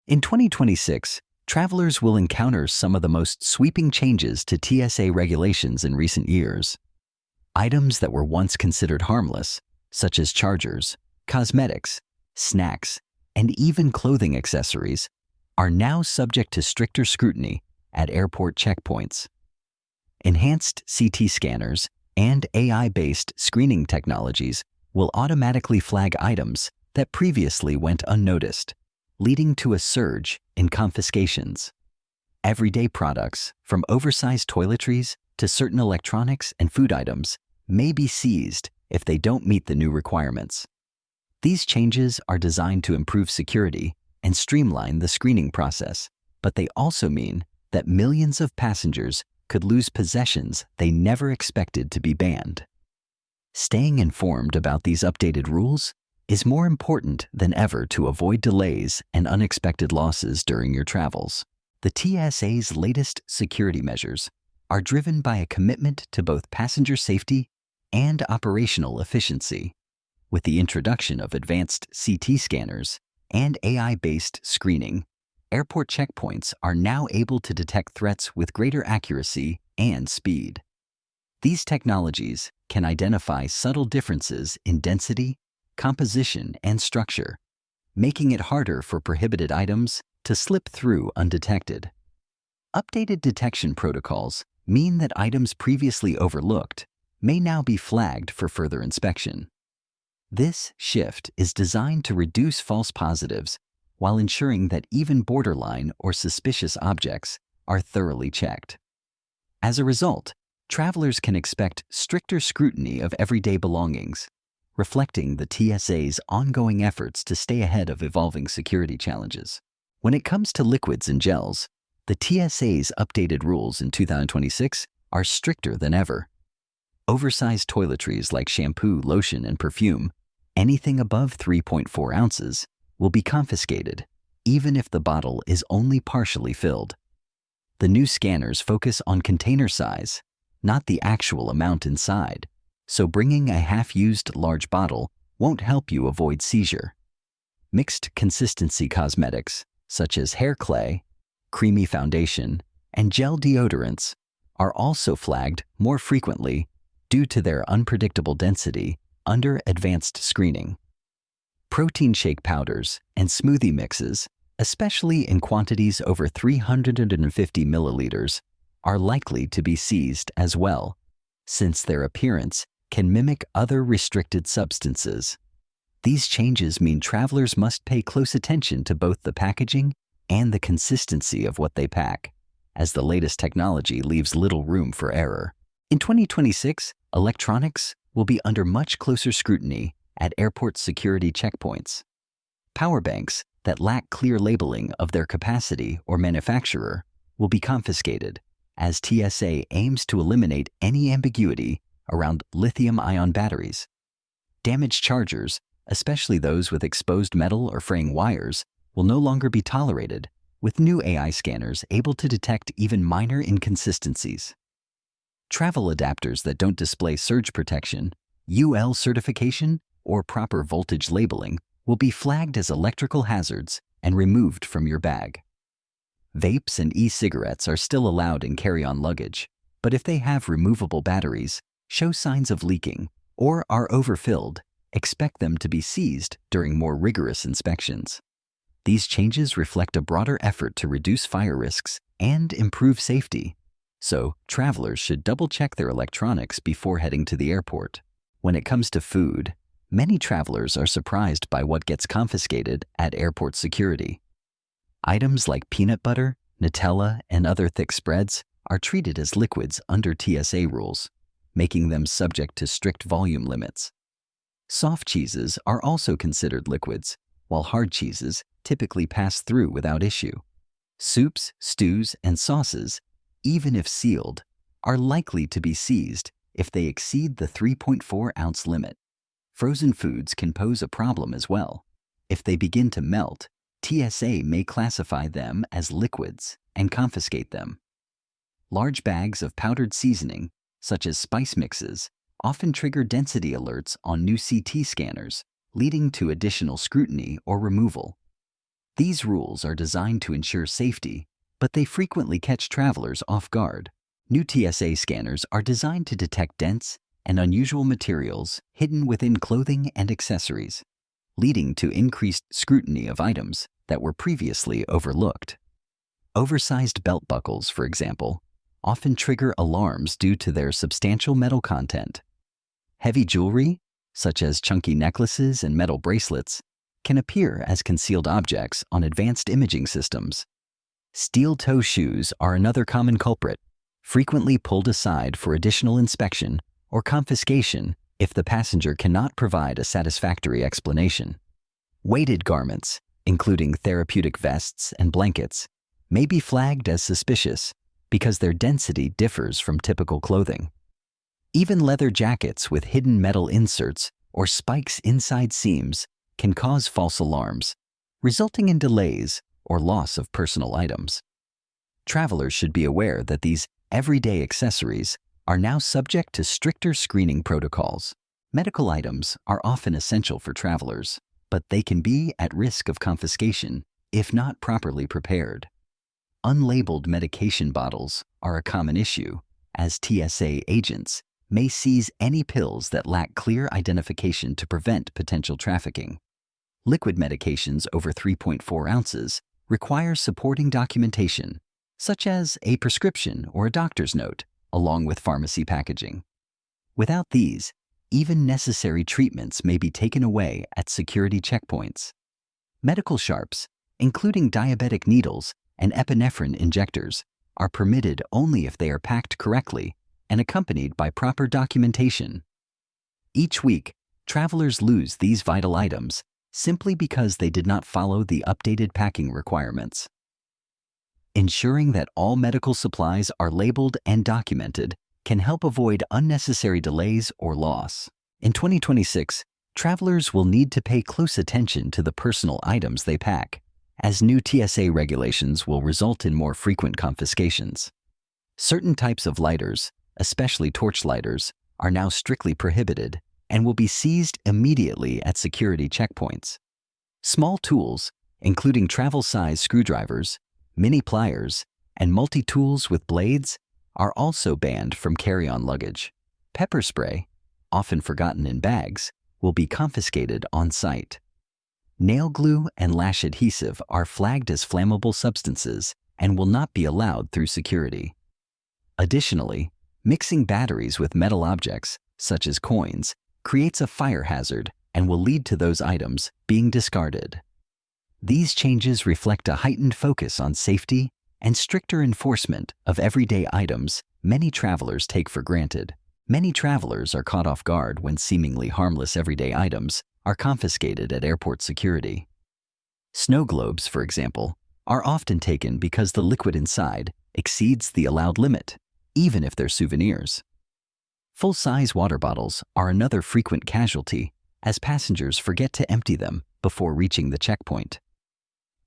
In 2026, travelers will encounter some of the most sweeping changes to TSA regulations in recent years. Items that were once considered harmless, such as chargers, cosmetics, snacks, and even clothing accessories, are now subject to stricter scrutiny at airport checkpoints. Enhanced CT scanners and AI-based screening technologies will automatically flag items that previously went unnoticed, leading to a surge in confiscations. Everyday products, from oversized toiletries to certain electronics and food items, may be seized if they don't meet the new requirements. These changes are designed to improve security and streamline the screening process, but they also mean that millions of passengers could lose possessions they never expected to be banned. Staying informed about these updated rules is more important than ever to avoid delays and unexpected losses during your travels. The TSA's latest security measures are driven by a commitment to both passenger safety and operational efficiency. With the introduction of advanced CT scanners and AI-based screening, airport checkpoints are now able to detect threats with greater accuracy and speed. These technologies can identify subtle differences in density, composition, and structure, making it harder for prohibited items to slip through undetected. Updated detection protocols mean that items previously overlooked may now be flagged for further inspection. This shift is designed to reduce false positives while ensuring that even borderline or suspicious objects are thoroughly checked. As a result, travelers can expect stricter scrutiny of everyday belongings, reflecting the TSA's ongoing efforts to stay ahead of evolving security challenges. When it comes to liquids and gels, the TSA's updated rules in 2026 are stricter than ever. Oversized toiletries like shampoo, lotion, and perfume, anything above 3.4 ounces, will be confiscated, even if the bottle is only partially filled. The new scanners focus on container size, not the actual amount inside, so bringing a half-used large bottle won't help you avoid seizure. Mixed consistency cosmetics, such as hair clay, creamy foundation, and gel deodorants, are also flagged more frequently due to their unpredictable density under advanced screening. Protein shake powders and smoothie mixes, especially in quantities over 350 milliliters, are likely to be seized as well, since their appearance can mimic other restricted substances. These changes mean travelers must pay close attention to both the packaging and the consistency of what they pack, as the latest technology leaves little room for error. In 2026, electronics will be under much closer scrutiny at airport security checkpoints. Power banks that lack clear labeling of their capacity or manufacturer will be confiscated, as TSA aims to eliminate any ambiguity around lithium-ion batteries. Damaged chargers, especially those with exposed metal or fraying wires, will no longer be tolerated, with new AI scanners able to detect even minor inconsistencies. Travel adapters that don't display surge protection, UL certification, or proper voltage labeling will be flagged as electrical hazards and removed from your bag. Vapes and e-cigarettes are still allowed in carry-on luggage, but if they have removable batteries, show signs of leaking, or are overfilled, expect them to be seized during more rigorous inspections. These changes reflect a broader effort to reduce fire risks and improve safety, so travelers should double-check their electronics before heading to the airport. When it comes to food, many travelers are surprised by what gets confiscated at airport security. Items like peanut butter, Nutella, and other thick spreads are treated as liquids under TSA rules, making them subject to strict volume limits. Soft cheeses are also considered liquids, while hard cheeses typically pass through without issue. Soups, stews, and sauces, even if sealed, are likely to be seized if they exceed the 3.4-ounce limit. Frozen foods can pose a problem as well. If they begin to melt, TSA may classify them as liquids and confiscate them. Large bags of powdered seasoning, such as spice mixes, often trigger density alerts on new CT scanners, leading to additional scrutiny or removal. These rules are designed to ensure safety, but they frequently catch travelers off guard. New TSA scanners are designed to detect dense and unusual materials hidden within clothing and accessories, leading to increased scrutiny of items that were previously overlooked. Oversized belt buckles, for example, often trigger alarms due to their substantial metal content. Heavy jewelry, such as chunky necklaces and metal bracelets, can appear as concealed objects on advanced imaging systems. Steel-toe shoes are another common culprit, frequently pulled aside for additional inspection or confiscation if the passenger cannot provide a satisfactory explanation. Weighted garments, including therapeutic vests and blankets, may be flagged as suspicious because their density differs from typical clothing. Even leather jackets with hidden metal inserts or spikes inside seams can cause false alarms, resulting in delays or loss of personal items. Travelers should be aware that these everyday accessories are now subject to stricter screening protocols. Medical items are often essential for travelers, but they can be at risk of confiscation if not properly prepared. Unlabeled medication bottles are a common issue, as TSA agents may seize any pills that lack clear identification to prevent potential trafficking. Liquid medications over 3.4 ounces require supporting documentation, such as a prescription or a doctor's note, along with pharmacy packaging. Without these, even necessary treatments may be taken away at security checkpoints. Medical sharps, including diabetic needles and epinephrine injectors, are permitted only if they are packed correctly and accompanied by proper documentation. Each week, travelers lose these vital items simply because they did not follow the updated packing requirements. Ensuring that all medical supplies are labeled and documented can help avoid unnecessary delays or loss. In 2026, travelers will need to pay close attention to the personal items they pack, as new TSA regulations will result in more frequent confiscations. Certain types of lighters, especially torch lighters, are now strictly prohibited and will be seized immediately at security checkpoints. Small tools, including travel-size screwdrivers, mini pliers, and multi-tools with blades, are also banned from carry-on luggage. Pepper spray, often forgotten in bags, will be confiscated on site. Nail glue and lash adhesive are flagged as flammable substances and will not be allowed through security. Additionally, mixing batteries with metal objects, such as coins, creates a fire hazard and will lead to those items being discarded. These changes reflect a heightened focus on safety and stricter enforcement of everyday items many travelers take for granted. Many travelers are caught off guard when seemingly harmless everyday items are confiscated at airport security. Snow globes, for example, are often taken because the liquid inside exceeds the allowed limit, even if they're souvenirs. Full-size water bottles are another frequent casualty, as passengers forget to empty them before reaching the checkpoint.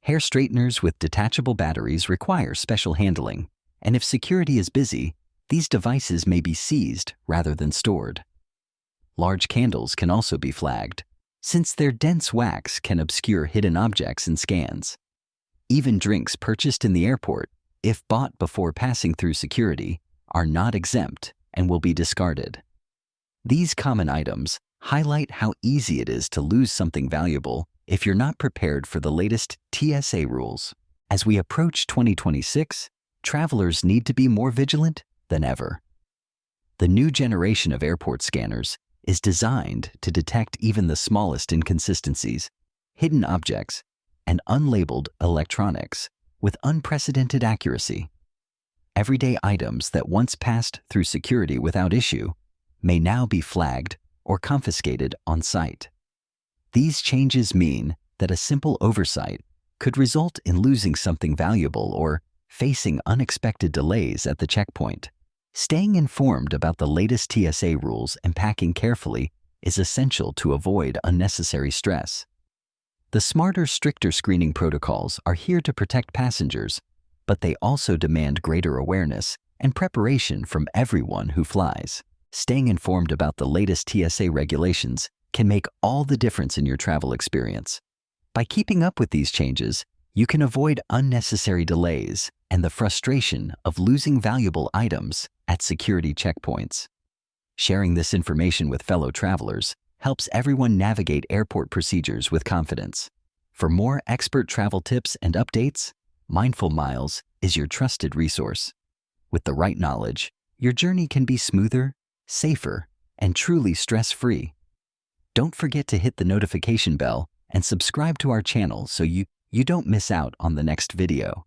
Hair straighteners with detachable batteries require special handling, and if security is busy, these devices may be seized rather than stored. Large candles can also be flagged, since their dense wax can obscure hidden objects in scans. Even drinks purchased in the airport, if bought before passing through security, are not exempt and will be discarded. These common items highlight how easy it is to lose something valuable if you're not prepared for the latest TSA rules. As we approach 2026, travelers need to be more vigilant than ever. The new generation of airport scanners is designed to detect even the smallest inconsistencies, hidden objects, and unlabeled electronics with unprecedented accuracy. Everyday items that once passed through security without issue may now be flagged or confiscated on site. These changes mean that a simple oversight could result in losing something valuable or facing unexpected delays at the checkpoint. Staying informed about the latest TSA rules and packing carefully is essential to avoid unnecessary stress. The smarter, stricter screening protocols are here to protect passengers, but they also demand greater awareness and preparation from everyone who flies. Staying informed about the latest TSA regulations can make all the difference in your travel experience. By keeping up with these changes, You can avoid unnecessary delays and the frustration of losing valuable items at security checkpoints. Sharing this information with fellow travelers helps everyone navigate airport procedures with confidence. For more expert travel tips and updates, Mindful Miles is your trusted resource. With the right knowledge, your journey can be smoother, safer, and truly stress-free. Don't forget to hit the notification bell and subscribe to our channel so you don't miss out on the next video.